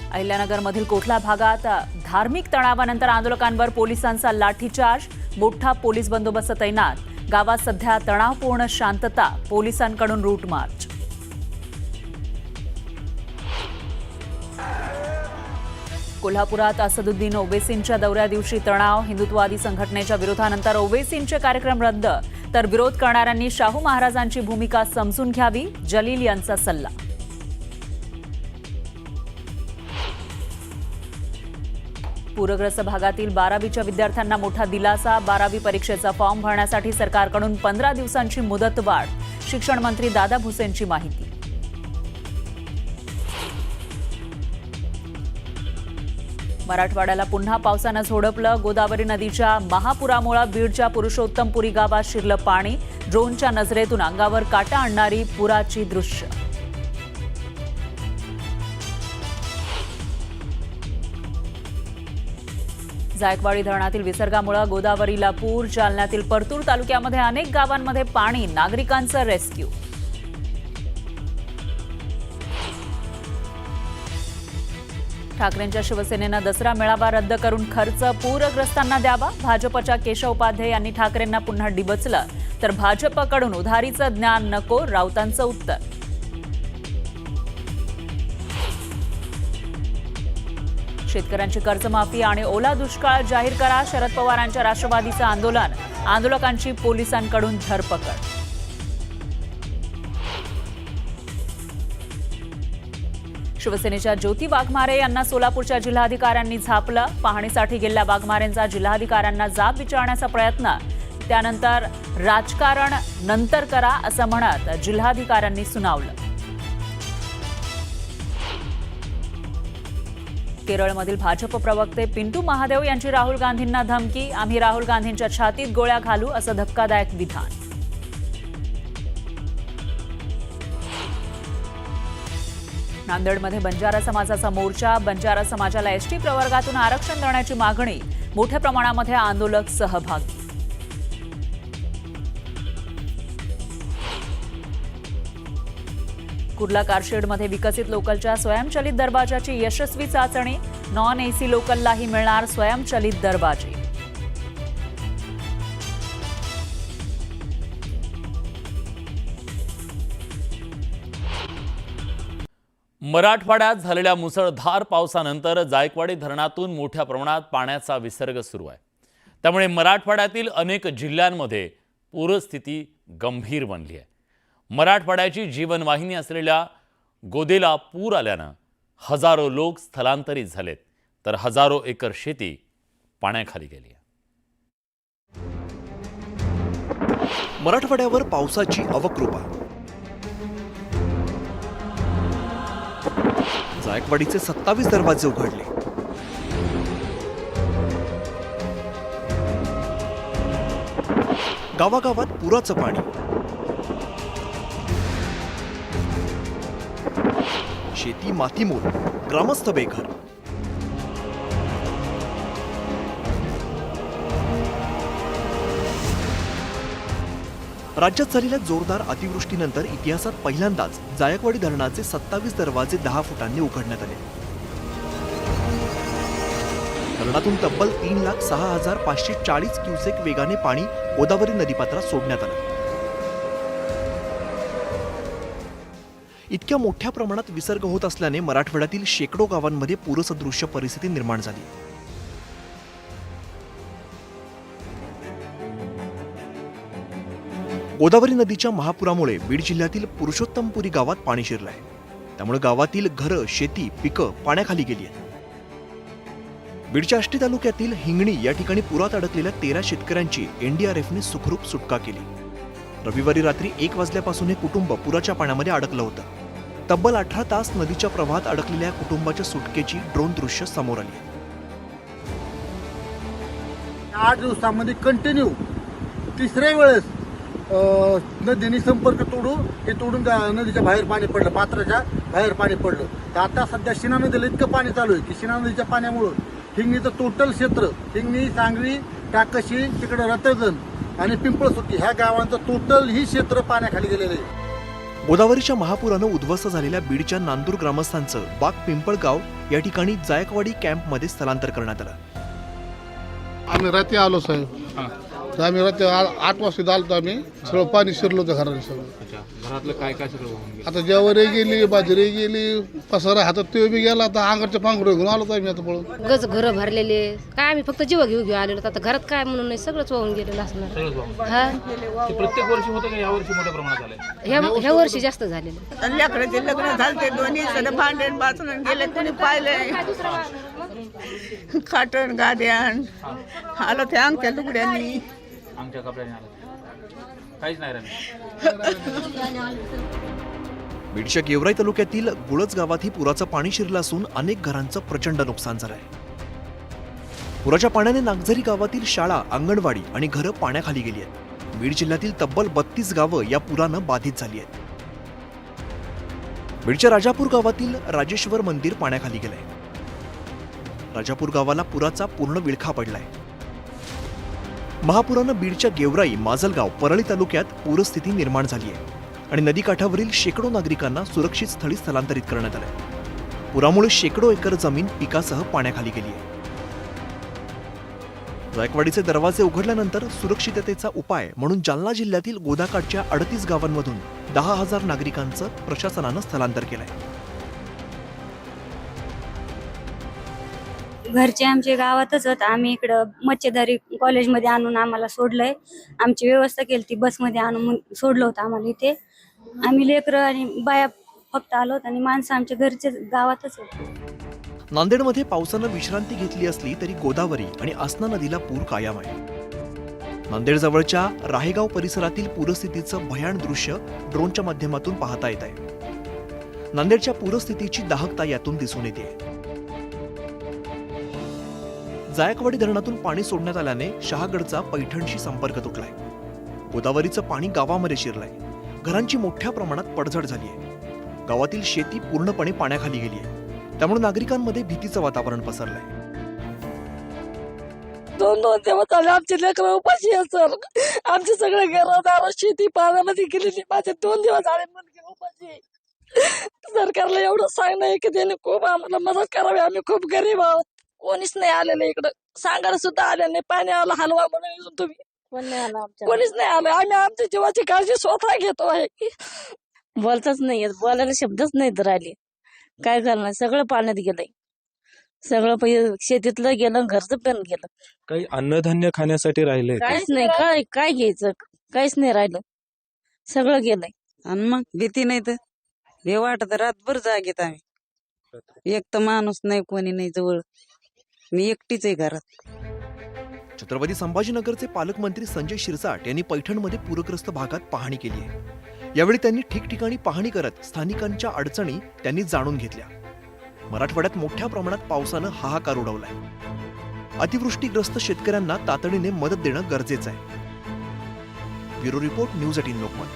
अहिल्यानगरमधील कोठला भागात धार्मिक तणावानंतर आंदोलकांवर पोलिसांचा लाठीचार्ज, मोठा पोलीस बंदोबस्त तैनात। गावात सध्या तणावपूर्ण शांतता, पोलिसांकडून रूट मार्च। कोल्हापुरात असदुद्दीन ओवेसींच्या दौऱ्या दिवशी तणाव, हिंदुत्ववादी संघटनेच्या विरोधानंतर ओवेसींचे कार्यक्रम रद्द, तर विरोध करणाऱ्यांनी शाहू महाराजांची भूमिका समजून घ्यावी, जलील यांचा सल्ला। पूरग्रस्त भागातील 12वीच्या विद्यार्थ्यांना मोठा दिलासा, 12वी परीक्षेचा फॉर्म भरण्यासाठी सरकारकडून 15 दिवसांची मुदतवाढ, शिक्षण मंत्री दादा भुसेंची माहिती। मराठवाड्याला पुन्हा पावसानं झोडपलं, गोदावरी नदीच्या महापुरामुळे बीडच्या पुरुषोत्तमपुरी गावात शिरलं पाणी, ड्रोनच्या नजरेतून अंगावर काटा आणणारी पुराची दृश्य। जायकवाडी धरणातील विसर्गामुळे गोदावरीला पूर, जालन्यातील परतूर तालुक्यामध्ये अनेक गावांमध्ये पाणी, नागरिकांचं रेस्क्यू। ठाकरेंच्या शिवसेनेनं दसरा मेळावा रद्द करून खर्च पूरग्रस्तांना द्यावा, भाजपच्या केशव उपाध्ये यांनी ठाकरेंना पुन्हा डिवचलं, तर भाजपकडून उधारीचं ज्ञान नको, राऊतांचं उत्तर। शेतकऱ्यांची कर्जमाफी आणि ओला दुष्काळ जाहीर करा, शरद पवारांच्या राष्ट्रवादीचं आंदोलन, आंदोलकांची पोलिसांकडून धरपकड। शिवसेनेच्या ज्योती वाघमारे यांना सोलापूरच्या जिल्हाधिकाऱ्यांनी झापलं, पाहणीसाठी गेलेल्या वाघमारेंचा जिल्हाधिकाऱ्यांना जाब विचारण्याचा प्रयत्न, त्यानंतर राजकारण नंतर करा असं म्हणत जिल्हाधिकाऱ्यांनी सुनावलं। केरळमधील भाजप प्रवक्ते पिंटू महादेव यांची राहुल गांधींना धमकी, आम्ही राहुल गांधींच्या छातीत गोळ्या घालू असं धक्कादायक विधान। नांदेडमध्ये बंजारा समाजाचा मोर्चा, बंजारा समाजाला एसटी प्रवर्गातून आरक्षण देण्याची मागणी, मोठ्या प्रमाणामध्ये आंदोलक सहभागी। कुर्ला कारशेडमध्ये विकसित लोकलच्या स्वयंचलित दरवाजाची यशस्वी चाचणी, नॉन एसी लोकललाही मिळणार स्वयंचलित दरवाजे। मराठवाड्यात झालेल्या मुसळधार पावसानंतर जायकवाडी धरणातून मोठ्या प्रमाणात पाण्याचा विसर्ग सुरू आहे, त्यामुळे मराठवाड्यातील अनेक जिल्ह्यांमध्ये पूरस्थिती गंभीर बनली आहे। मराठवाड्याची जीवनवाहिनी असलेल्या गोदेला पूर आल्यानं हजारो लोक स्थलांतरित झालेत, तर हजारो एकर शेती पाण्याखाली गेली आहे। मराठवाड्यावर पावसाची अवकृपा, जायकवाडीचे 27 दरवाजे उघडले, गावागावात पुराचं पाणी, शेती मातीमोल, ग्रामस्थ बेघर। राज्यात झालेल्या जोरदार अतिवृष्टीनंतर इतिहासात पहिल्यांदाच जायकवाडी धरणाचे 27 दरवाजे 10 फुटांनी उघडण्यात आले। धरणातून तब्बल 3,06,540 क्युसेक वेगाने पाणी गोदावरी नदीपात्रात सोडण्यात आलं। इतक्या मोठ्या प्रमाणात विसर्ग होत असल्याने मराठवाड्यातील शेकडो गावांमध्ये पूरसदृश्य परिस्थिती निर्माण झाली। गोदावरी नदीच्या महापुरामुळे बीड जिल्ह्यातील पुरुषोत्तमपुरी गावात पाणी शिरलं आहे, त्यामुळे गावातील घरं, शेती, पिकं पाण्याखाली गेली आहेत। बीडच्या आष्टी तालुक्यातील हिंगणी या ठिकाणी पुरात अडकलेल्या 13 शेतकऱ्यांची एनडीआरएफने सुखरूप सुटका केली। रविवारी रात्री 1 वाजल्यापासून हे कुटुंब पुराच्या पाण्यामध्ये अडकलं होतं। तब्बल 18 तास नदीच्या प्रवाहात अडकलेल्या कुटुंबाच्या सुटकेची ड्रोन दृश्य समोर आली। 8 दिवसांमध्ये कंटिन्यू तिसऱ्या वेळेस नदीने संपर्क तोडून नदीच्या बाहेर पाणी पडलं, पात्राच्या बाहेर पाणी पडलं। तर आता सध्या शिना नदीला इतकं पाणी चालू आहे की शिना नदीच्या पाण्यामुळं हिंगणीचं टोटल क्षेत्र, हिंगणी, सांगवी, टाकशी, तिकडे रतळजण आणि पिंपळसुट्टी ह्या गावांचं टोटल ही क्षेत्र पाण्याखाली गेलेलं आहे। गोदावरीच्या महापुरानं उद्ध्वस्त झालेल्या बीडच्या नांदूर ग्रामस्थांचं बाग पिंपळगाव या ठिकाणी जायकवाडी कॅम्पमध्ये स्थलांतर करण्यात आलं. आम्ही रात्री आलो साहेब. तर आम्ही रात्री 8 वाजता आलो. आम्ही सगळं पाणी शिरलं होतं घराला सगळं. घरातलं काय काय सगळं वाहून गेलं? आता ज्वारी गेली, बाजरी गेली, पसारा हातात ते बी गेला. आता अंगाच्या पांघरुळे घेऊन आलो आम्ही आता पळून. गज घरं भरलेले काय आम्ही फक्त जीव घेऊ आलेलो. आता घरात काय म्हणून नाही, सगळंच वाहून गेलेलं असणार. सगळंच वाहून. हा ते प्रत्येक वर्षी होतं का यावर्षी मोठ्या प्रमाणात झालंय? ह्या वर्षी जास्त झालेलं. लेकराचे लग्न झाले दोन्ही सगळे भांडण बाचून गेले, कोणी पाहिलंय खाटण गाड्यान आलं ते अंगच्या लुगड्यांनी आमच्या कपड्याने आलं काहीच नाही राहिलं. बीडच्या गेवराई तालुक्यातील गुळज गावातही पुराचं पाणी शिरलं असून अनेक घरांचं प्रचंड नुकसान झालंय. पुराच्या पाण्याने नागझरी गावातील शाळा, अंगणवाडी आणि घरं पाण्याखाली गेली आहेत. बीड जिल्ह्यातील तब्बल 32 गावं या पुरानं बाधित झाली आहेत. बीडच्या राजापूर गावातील राजेश्वर मंदिर पाण्याखाली गेलंय. राजापूर गावाला पुराचा पूर्ण विळखा पडलाय. महापुरानं बीडच्या गेवराई, माजलगाव, परळी तालुक्यात पूरस्थिती निर्माण झाली आहे आणि नदीकाठावरील शेकडो नागरिकांना सुरक्षित स्थळी स्थलांतरित करण्यात आलंय. पुरामुळे शेकडो एकर जमीन पिकासह पाण्याखाली गेली आहे. जायकवाडीचे दरवाजे उघडल्यानंतर सुरक्षिततेचा उपाय म्हणून जालना जिल्ह्यातील गोदाकाठच्या 38 गावांमधून 10,000 नागरिकांचं प्रशासनानं स्थलांतर केलंय. घरचे आमचे गावातच होत. आम्ही इकडं मच्छेदारी कॉलेजमध्ये आणून आम्हाला सोडलंय. आमची व्यवस्था केली ती बसमध्ये आणून सोडलं होतं आम्हाला इथे. आम्ही लेकरं आणि बाया फक्त आलो होतो आणि माणसं आमच्या घरचे गावातच होते. नांदेडमध्ये पावसानं विश्रांती घेतली असली तरी गोदावरी आणि आसना नदीला पूर कायम आहे. नांदेडजवळच्या राहेगाव परिसरातील पूरस्थितीचं भयान दृश्य ड्रोनच्या माध्यमातून पाहता येत आहे. नांदेडच्या पूरस्थितीची दाहकता यातून दिसून येते. जायकवाडी धरणातून पाणी सोडण्यात आल्याने शहागडचा पैठणशी संपर्क तुटलाय. गोदावरीचं पाणी गावामध्ये शिरलंय. घरांची मोठ्या प्रमाणात पडझड झाली आहे. गावातील शेती पूर्णपणे पाण्याखाली गेली आहे. त्यामुळे नागरिकांमध्ये भीतीचं वातावरण पसरलंय. 2 दिवस झाले आमचे लेकरं उपाशी आहे सर. आमचे सगळे घरदार शेती पाण्यामध्ये गेलेली. माझे 2 दिवस झाले मुलगी उपाशी आहे. सरकारला एवढं सांगणं आहे की त्याने खूप आम्हाला मदत करावी. आम्ही खूप गरीब आहोत. कोणीच नाही आलेलं इकडं. सांगायला सुद्धा आले नाही. पाण्याला हलवा म्हणून तुम्ही कोणीच नाही आलं. आम्ही आमच्या जीवाची काळजी स्वतः घेतो आहे. बोलताच नाही, बोलायला शब्दच नाहीत राहिले. काय करणार, सगळं पाण्यात गेलंय. सगळं शेतीतलं गेलं, घरचं पण गेलं. काही अन्नधान्य खाण्यासाठी राहिले काहीच नाही. काय घ्यायचं, काहीच नाही राहिलं. सगळं गेलंय. आणि मग भीती नाही तर हे वाटत रातभर जागेत आम्ही. एक तर माणूस नाही, कोणी नाही जवळ. मी एकटीच आहे घरात. छत्रपती संभाजीनगरचे पालकमंत्री संजय शिरसाट यांनी पैठणमध्ये पूरग्रस्त भागात पाहणी केली आहे. यावेळी त्यांनी ठिकठिकाणी पाहणी करत स्थानिकांच्या अडचणी त्यांनी जाणून घेतल्या. मराठवाड्यात मोठ्या प्रमाणात पावसानं हाहाकार उडवलाय. अतिवृष्टीग्रस्त शेतकऱ्यांना तातडीने मदत देणं गरजेचं आहे. Bureau report, news 18 Lokmat.